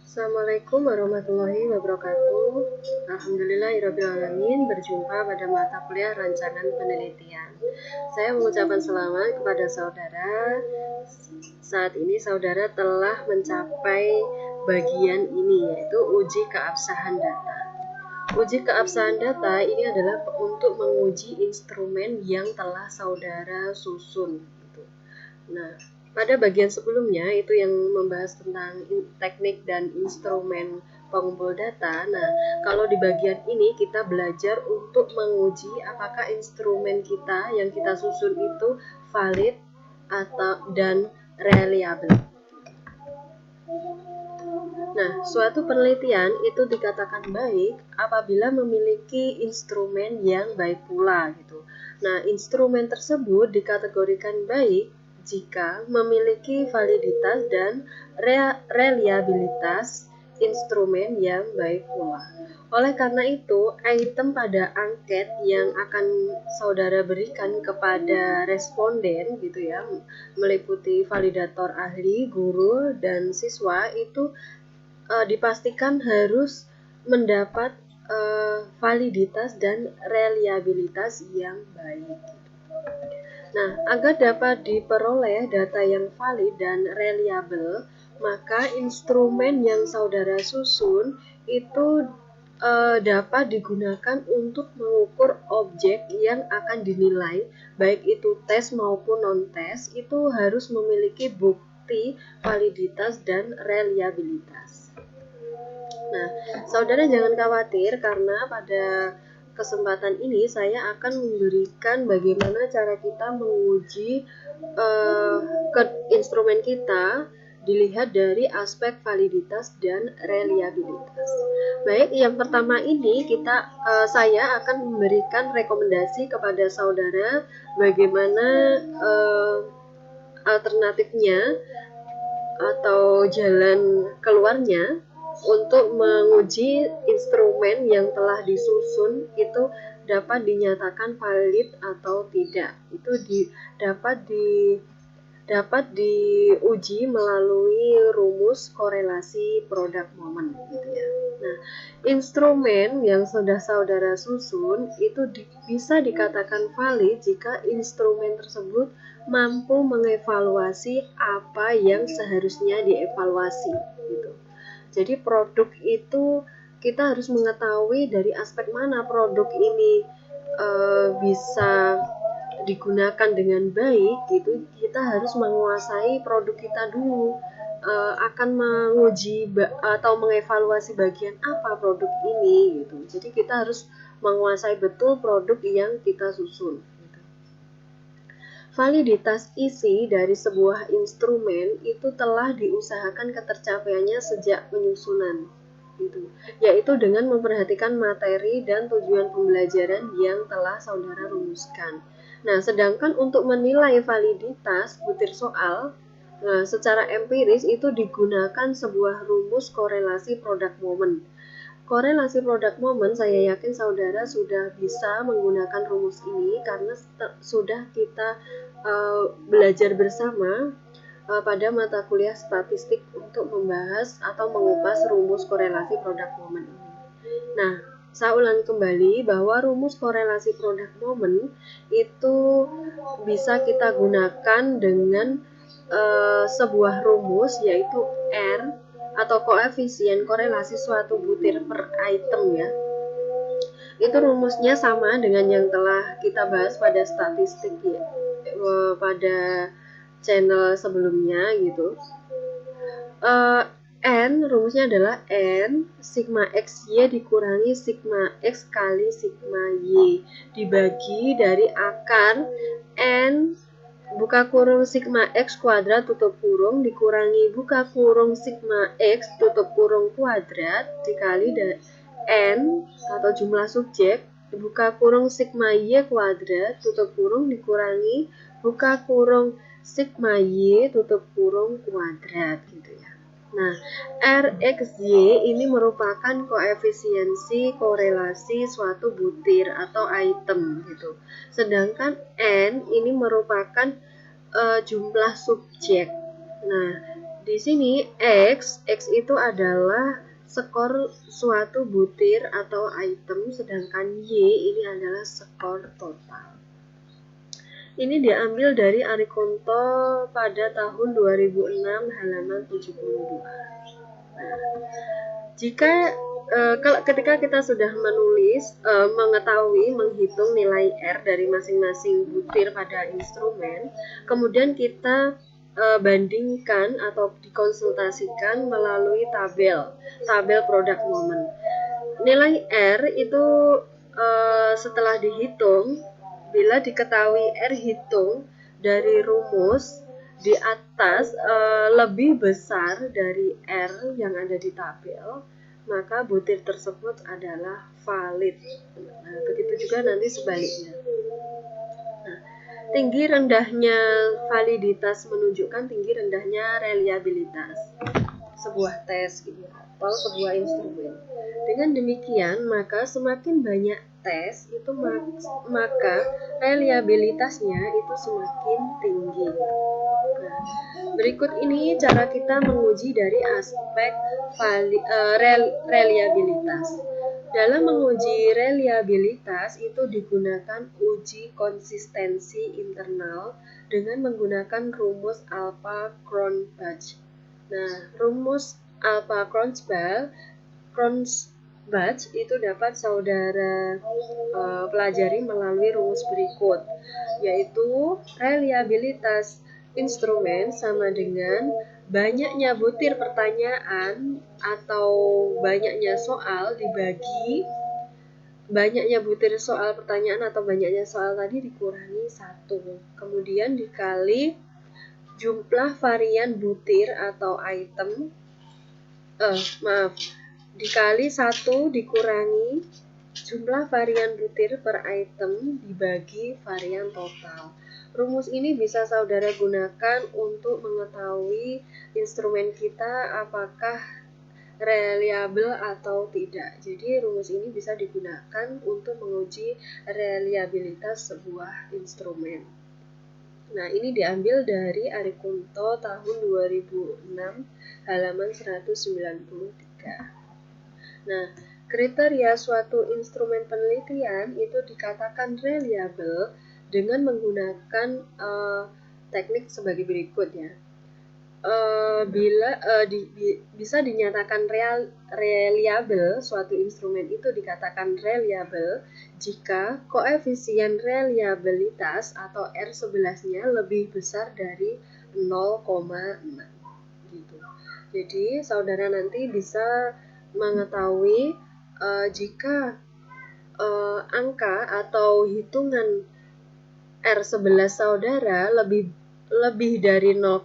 Assalamualaikum warahmatullahi wabarakatuh. Alhamdulillahirrabbilalamin. Berjumpa pada mata kuliah rancangan penelitian. Saya mengucapkan selamat kepada saudara. Saat ini saudara telah mencapai bagian ini, yaitu uji keabsahan data. Uji keabsahan data ini adalah untuk menguji instrumen yang telah saudara susun. Nah, pada bagian sebelumnya itu yang membahas tentang teknik dan instrumen pengumpul data. Nah, kalau di bagian ini kita belajar untuk menguji apakah instrumen kita yang kita susun itu valid dan reliable. Nah, suatu penelitian itu dikatakan baik apabila memiliki instrumen yang baik pula gitu. Nah, instrumen tersebut dikategorikan baik jika memiliki validitas dan reliabilitas instrumen yang baik pula. Oleh karena itu, item pada angket yang akan saudara berikan kepada responden gitu ya, meliputi validator ahli, guru, dan siswa itu dipastikan harus mendapat validitas dan reliabilitas yang baik. Nah, agar dapat diperoleh data yang valid dan reliable, maka instrumen yang saudara susun itu dapat digunakan untuk mengukur objek yang akan dinilai, baik itu tes maupun non-tes, itu harus memiliki bukti validitas dan reliabilitas. Nah, saudara jangan khawatir karena pada kesempatan ini saya akan memberikan bagaimana cara kita menguji ke instrumen kita dilihat dari aspek validitas dan reliabilitas. Baik, yang pertama ini saya akan memberikan rekomendasi kepada saudara bagaimana alternatifnya atau jalan keluarnya untuk menguji instrumen yang telah disusun itu dapat dinyatakan valid atau tidak. Itu dapat diuji melalui rumus korelasi product moment gitu ya. Nah, instrumen yang sudah saudara susun itu bisa dikatakan valid jika instrumen tersebut mampu mengevaluasi apa yang seharusnya dievaluasi gitu. Jadi produk itu kita harus mengetahui dari aspek mana produk ini bisa digunakan dengan baik gitu. Kita harus menguasai produk kita dulu, akan menguji atau mengevaluasi bagian apa produk ini gitu. Jadi kita harus menguasai betul produk yang kita susun. Validitas isi dari sebuah instrumen itu telah diusahakan ketercapaiannya sejak penyusunan, gitu. Yaitu dengan memperhatikan materi dan tujuan pembelajaran yang telah saudara rumuskan. Nah, sedangkan untuk menilai validitas butir soal, secara empiris itu digunakan sebuah rumus korelasi product moment. Korelasi product moment, saya yakin saudara sudah bisa menggunakan rumus ini karena sudah kita belajar bersama pada mata kuliah statistik untuk membahas atau mengupas rumus korelasi product moment ini. Nah, saya ulangi kembali bahwa rumus korelasi product moment itu bisa kita gunakan dengan sebuah rumus yaitu R atau koefisien korelasi suatu butir per item ya. Itu rumusnya sama dengan yang telah kita bahas pada statistik ya, pada channel sebelumnya gitu. N rumusnya adalah N sigma XY dikurangi sigma X kali sigma Y dibagi dari akar N buka kurung sigma X kuadrat tutup kurung dikurangi buka kurung sigma X tutup kurung kuadrat dikali N atau jumlah subjek buka kurung sigma Y kuadrat tutup kurung dikurangi buka kurung sigma Y tutup kurung kuadrat gitu ya. Nah, RXY ini merupakan koefisiensi korelasi suatu butir atau item gitu. Sedangkan N ini merupakan jumlah subjek. Nah, Di sini X itu adalah skor suatu butir atau item, sedangkan Y ini adalah skor total. Ini diambil dari Arikunto pada tahun 2006 halaman 72. Nah, jika ketika kita sudah menulis, mengetahui, menghitung nilai R dari masing-masing butir pada instrumen, kemudian kita bandingkan atau dikonsultasikan melalui tabel product moment. Nilai R itu setelah dihitung, bila diketahui R hitung dari rumus di atas lebih besar dari R yang ada di tabel, maka butir tersebut adalah valid. Nah, begitu juga nanti sebaliknya. Nah, tinggi rendahnya validitas menunjukkan tinggi rendahnya reliabilitas sebuah tes gitu, atau sebuah instrumen. Dengan demikian, maka semakin banyak tes itu maka reliabilitasnya itu semakin tinggi. Nah, berikut ini cara kita menguji dari aspek reliabilitas. Dalam menguji reliabilitas itu digunakan uji konsistensi internal dengan menggunakan rumus Alpha-Cronbach. Nah, rumus Alpha-Cronbach itu dapat saudara pelajari melalui rumus berikut, yaitu reliabilitas instrumen sama dengan banyaknya butir pertanyaan atau banyaknya soal dibagi banyaknya butir soal pertanyaan atau banyaknya soal tadi dikurangi 1, kemudian dikali jumlah varian butir atau item dikali 1 dikurangi jumlah varian butir per item dibagi varian total. Rumus ini bisa saudara gunakan untuk mengetahui instrumen kita apakah reliable atau tidak. Jadi rumus ini bisa digunakan untuk menguji reliabilitas sebuah instrumen. Nah, ini diambil dari Arikunto tahun 2006 halaman 193. Nah, kriteria suatu instrumen penelitian itu dikatakan reliable dengan menggunakan teknik sebagai berikut ya. Bisa dinyatakan reliable, suatu instrumen itu dikatakan reliable jika koefisien reliabilitas atau R11-nya lebih besar dari 0,6 gitu. Jadi saudara nanti bisa mengetahui jika angka atau hitungan R11 saudara lebih dari 0,6,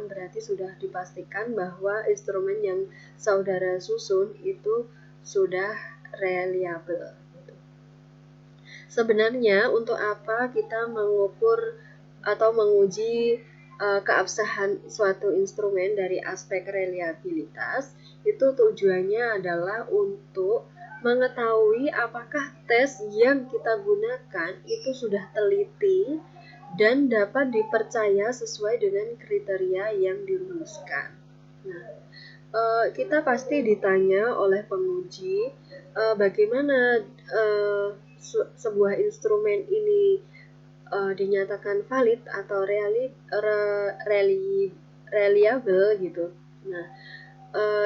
berarti sudah dipastikan bahwa instrumen yang saudara susun itu sudah reliable. Sebenarnya untuk apa kita mengukur atau menguji keabsahan suatu instrumen dari aspek reliabilitas? Itu tujuannya adalah untuk mengetahui apakah tes yang kita gunakan itu sudah teliti dan dapat dipercaya sesuai dengan kriteria yang dirumuskan. Nah, kita pasti ditanya oleh penguji bagaimana sebuah instrumen ini dinyatakan valid atau reliable gitu. Nah,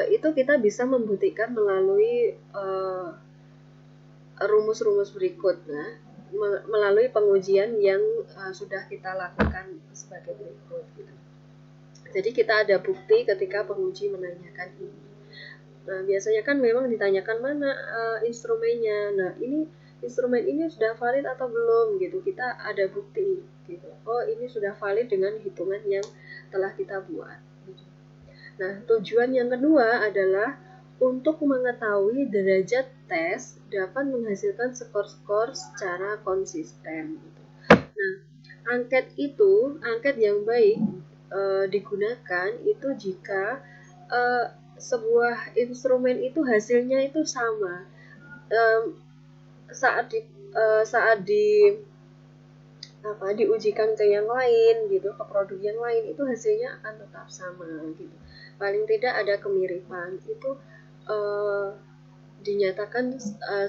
itu kita bisa membuktikan melalui rumus-rumus berikut. Nah, melalui pengujian yang sudah kita lakukan sebagai berikut gitu. Jadi kita ada bukti ketika penguji menanyakan ini. Nah, biasanya kan memang ditanyakan mana instrumennya. Nah, ini instrumen ini sudah valid atau belum gitu. Kita ada bukti gitu. Oh, ini sudah valid dengan hitungan yang telah kita buat gitu. Nah, tujuan yang kedua adalah untuk mengetahui derajat tes dapat menghasilkan skor-skor secara konsisten. Nah, angket yang baik digunakan itu jika sebuah instrumen itu hasilnya itu sama saat diujikan ke yang lain gitu, ke produk yang lain itu hasilnya akan tetap sama gitu. paling tidak ada kemiripan, itu dinyatakan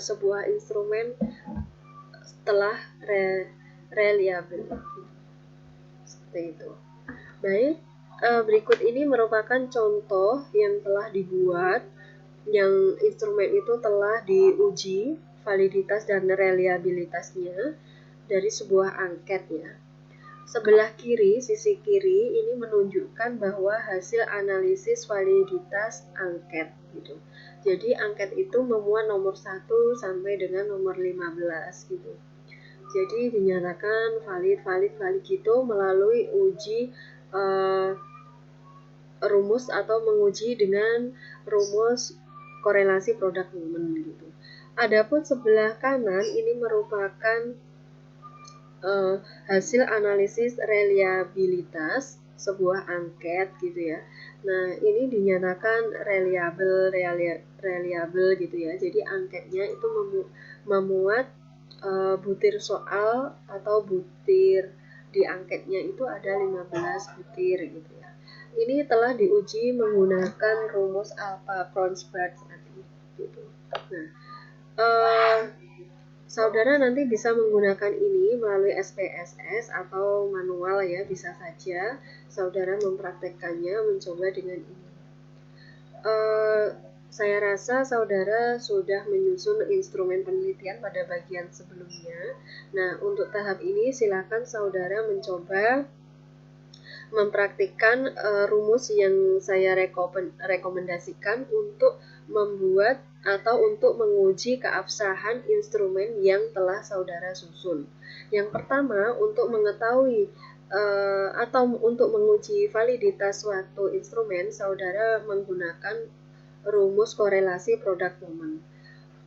sebuah instrumen telah reliable, seperti itu. Baik, berikut ini merupakan contoh yang telah dibuat, yang instrumen itu telah diuji validitas dan reliabilitasnya dari sebuah angket ya. Sebelah kiri, sisi kiri ini menunjukkan bahwa hasil analisis validitas angket gitu. Jadi angket itu memuat nomor 1 sampai dengan nomor 15 gitu. Jadi dinyatakan valid gitu melalui uji rumus atau menguji dengan rumus korelasi produk momen gitu. Adapun sebelah kanan ini merupakan hasil analisis reliabilitas sebuah angket gitu ya. Nah, ini dinyatakan reliable gitu ya. Jadi angketnya itu memuat butir soal atau butir di angketnya itu ada 15 butir gitu ya. Ini telah diuji menggunakan rumus Alpha-Kronberg tadi gitu. Nah, saudara nanti bisa menggunakan ini melalui SPSS atau manual ya, bisa saja saudara mempraktekkannya, mencoba dengan ini. Saya rasa saudara sudah menyusun instrumen penelitian pada bagian sebelumnya. Nah, untuk tahap ini silakan saudara mencoba mempraktikkan rumus yang saya rekomendasikan untuk membuat atau untuk menguji keabsahan instrumen yang telah saudara susun. Yang pertama, untuk mengetahui atau untuk menguji validitas suatu instrumen, saudara menggunakan rumus korelasi produk momen.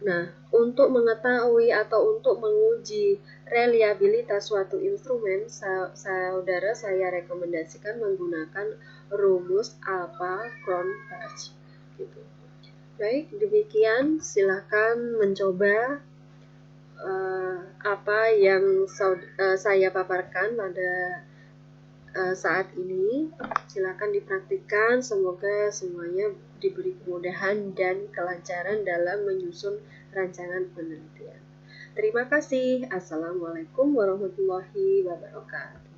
Nah, untuk mengetahui atau untuk menguji reliabilitas suatu instrumen, saudara saya rekomendasikan menggunakan rumus Alpha-Kronberg gitu. Baik, demikian silakan mencoba apa yang saya paparkan pada saat ini. Silakan dipraktikkan, semoga semuanya diberi kemudahan dan kelancaran dalam menyusun rancangan penelitian. Terima kasih. Assalamualaikum warahmatullahi wabarakatuh.